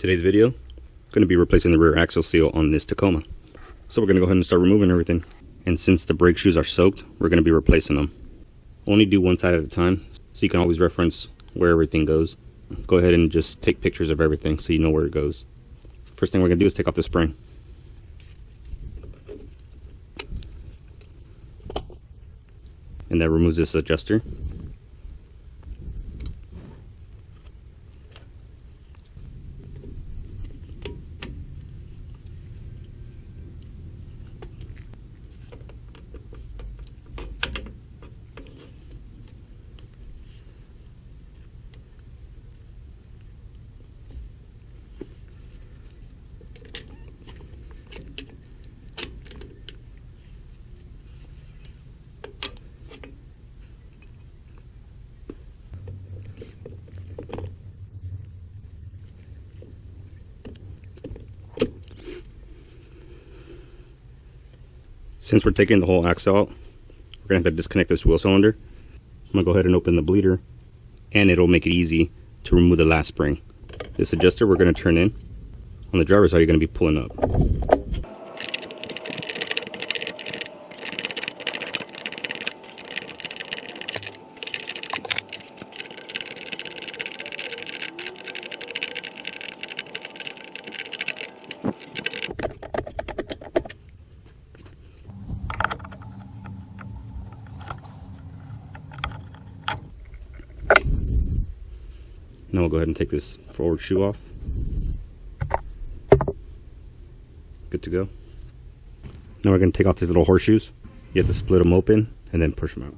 Today's video, going to be replacing the rear axle seal on this Tacoma. So we're going to go ahead and start removing everything. And since the brake shoes are soaked, we're going to be replacing them. Only do one side at a time, so you can always reference where everything goes. Go ahead and just take pictures of everything so you know where it goes. First thing we're going to do is take off the spring. And that removes this adjuster. Since we're taking the whole axle out, we're going to have to disconnect this wheel cylinder. I'm going to go ahead and open the bleeder, and it'll make it easy to remove the last spring. This adjuster we're going to turn in. On the driver's side, you're going to be pulling up. Now we'll go ahead and take this forward shoe off. Good to go. Now we're going to take off these little horseshoes. You have to split them open and then push them out.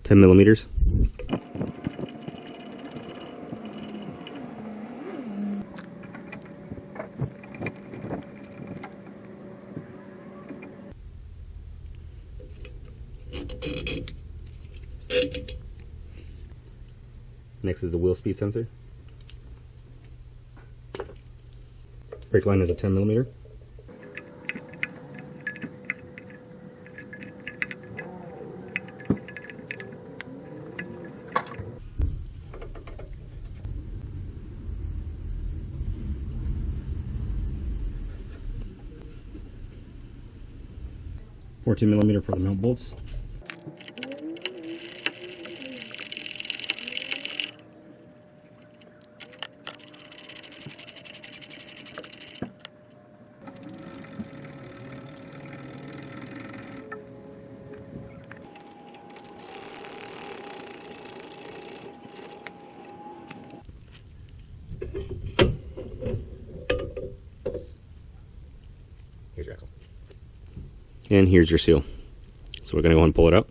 $10mm. Next is the wheel speed sensor. Brake line is a 10mm. $14mm for the mount bolts. Here's your axle. And here's your seal. So we're going to go ahead and pull it out.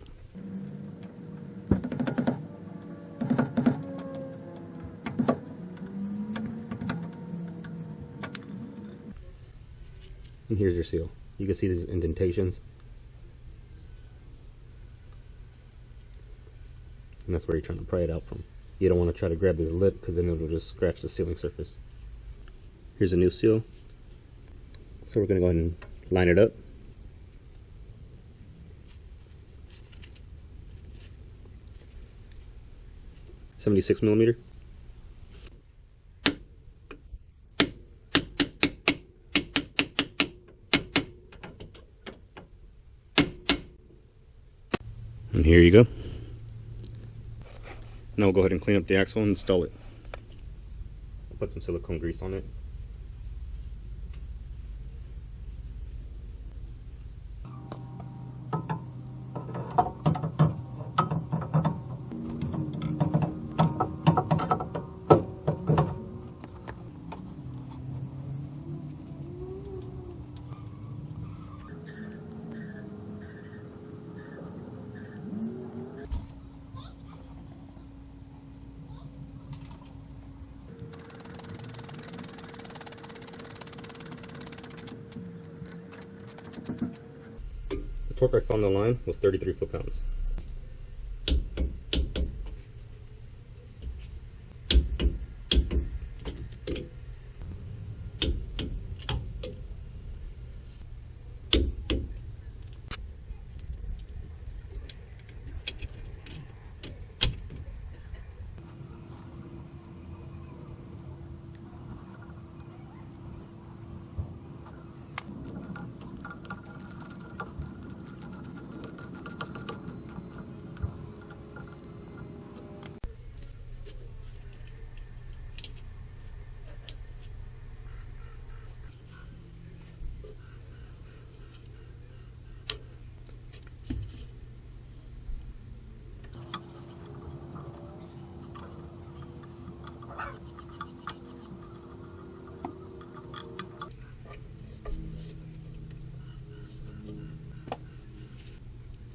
And here's your seal. You can see these indentations. And that's where you're trying to pry it out from. You don't want to try to grab this lip because then it'll just scratch the sealing surface. Here's a new seal. So we're going to go ahead and line it up. $76mm. And here you go. Now we'll go ahead and clean up the axle and install it. I'll put some silicone grease on it. torque I found online was 33 foot-pounds.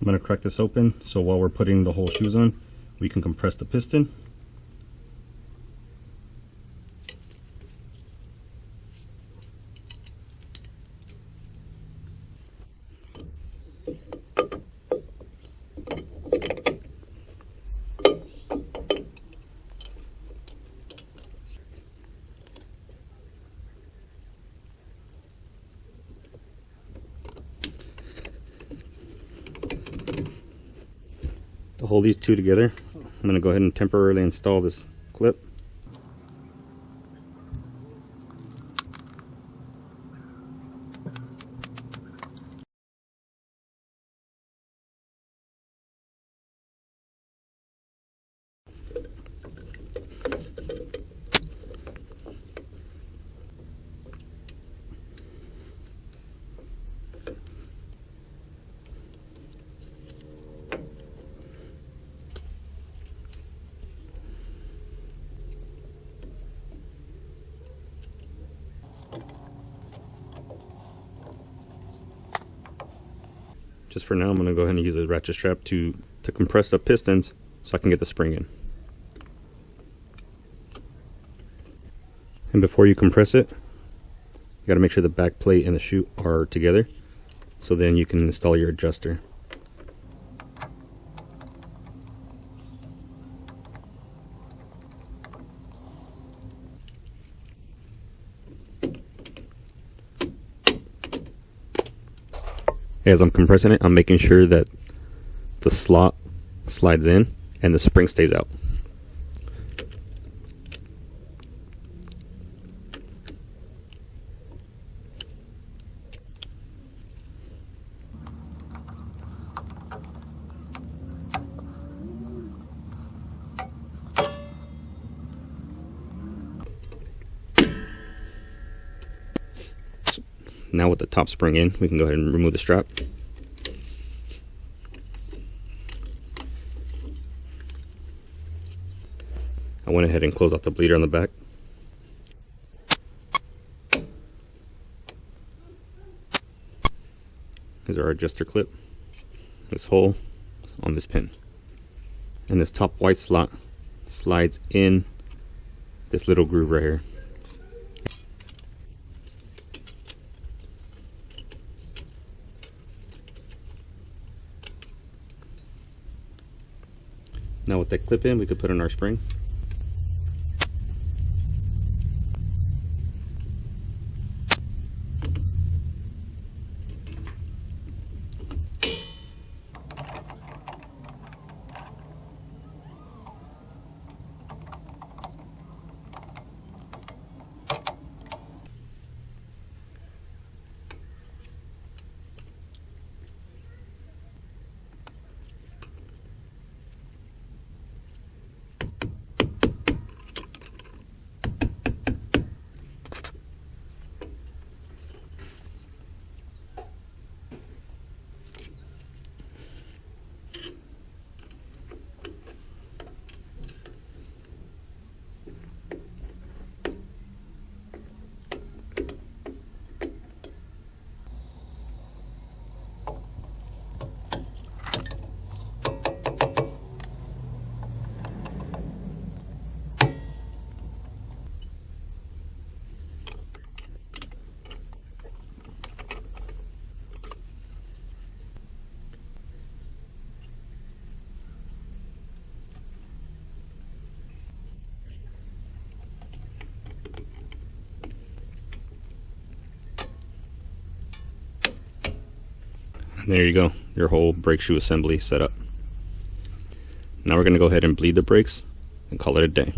I'm going to crack this open so while we're putting the whole shoes on, we can compress the piston. To hold these two together, I'm going to go ahead and temporarily install this clip. Just for now, I'm going to go ahead and use a ratchet strap to compress the pistons so I can get the spring in. And before you compress it, you got to make sure the back plate and the shoe are together, so then you can install your adjuster. As I'm compressing it, I'm making sure that the slot slides in and the spring stays out. Now with the top spring in, we can go ahead and remove the strap. I went ahead and closed off the bleeder on the back. Here's our adjuster clip. This hole on this pin. And this top white slot slides in this little groove right here. Now with that clip in, we could put in our spring. There you go. Your whole brake shoe assembly set up. Now we're going to go ahead and bleed the brakes and call it a day.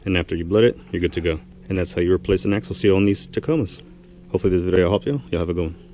And after you bled it, you're good to go. And that's how you replace an axle seal on these Tacomas. Hopefully this video helped you. Y'all have a good one.